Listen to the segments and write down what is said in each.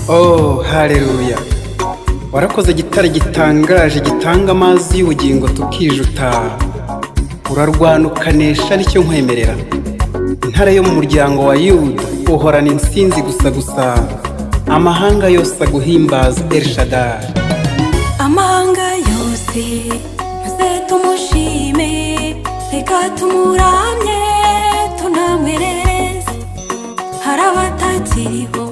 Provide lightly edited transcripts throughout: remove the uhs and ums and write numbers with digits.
Oh haleluya, warakoze gitare gitangaje gitanga amazi y'ubugingo tukijuta, urarwana ukanesha nicyo nkwemerera. Intare yo mu muryango wa Yuda uhorana insinzi gusa gusa, amahanga yose aguhimbaza El Shaddai. Amahanga yose maze tumushime, reka tumuramye tunamwerereze. Hari abatakiriho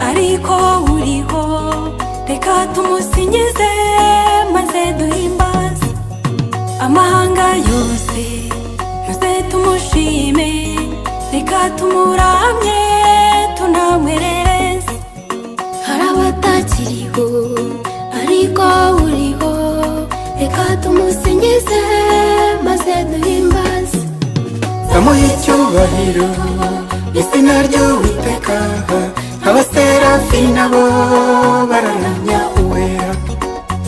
ariko uriho, reka tumusingize maze duhimbaze. Amahanga yose maze tumushime, reka tumuramye tunamwerereze. Hari abatakiriho ariko uriho, reka tumusingize maze duhimbaze. Samuha icyubahiro izina ry'Uwiteka, abaserafi nabo bararamya uwera,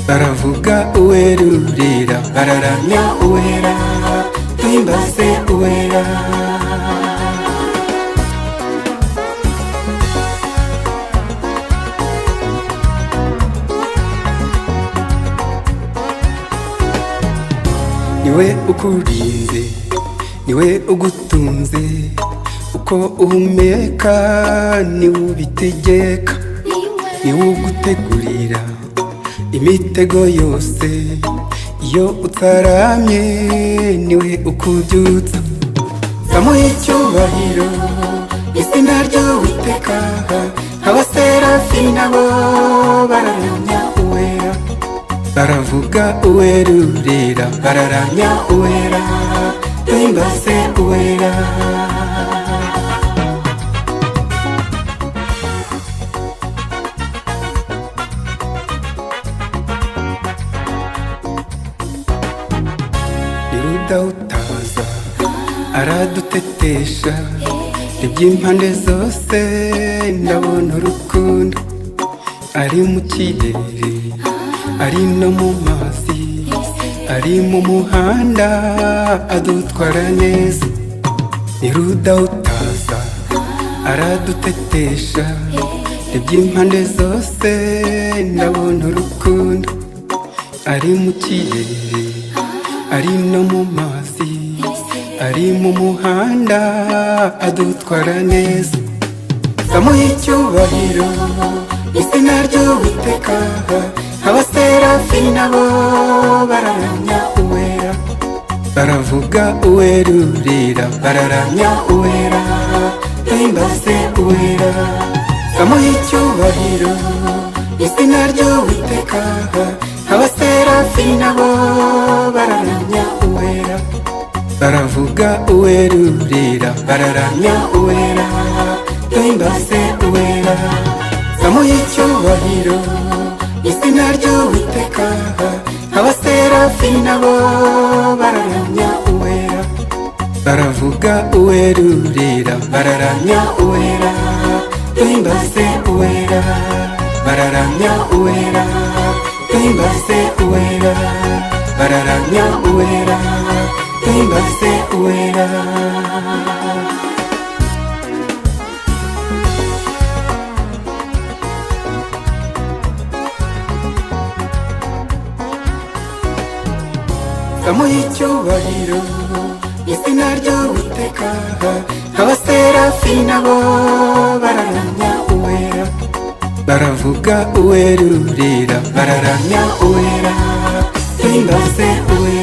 baravuga uwerurira, bararamya uwera, duhimbaze uwera. Niwe ukurinze, niwe ugutunze, uko uhumeka niwe ubitegeka, niwe ugutegurira imitego yose. Iyo utaramye niwe ukubyutsa. Samuha icyubahiro izina ry'Uwiteka, abaserafi nabo bararamya uwera, baravuga uwerurira, bararamya uwera, duhimbaze uwera. Nirudahutaza aradutetesha, iby'impande zose ndabona urukundo. Ari mu kirere, ari no mu mazi, ari mu muhanda adutwara neza. Nirudahutaza aradutetesha, iby'impande zose ndabona urukundo. Ari mu kirere, ari no mu mazi, ari mu muhanda adutwara neza. Samuha icyubahiro izina ry'Uwiteka, abaserafi nabo bararamya uwera, baravuga uwerurira, bararamya uwera, duhimbaze uwera. Samuha icyubahiro izina ry'Uwiteka, abaserafi nabo bararamya uwera, baravuga uwerurira, bararamya uwera, duhimbaze uwera. Samuha icyubahiro izina ry'Uwiteka, abaserafi nabo bararamya uwera, baravuga uwerurira, bararamya uwera, duhimbaze uwera, bararamya uwera, duhimbaze uwera, bararamya uwera, duhimbaze uwera. Samuha icyubahiro izina ry'Uwiteka, abaserafi nabo bararamya uwera, baravuga uwerurira, bararamya uwera, duhimbaze uwera.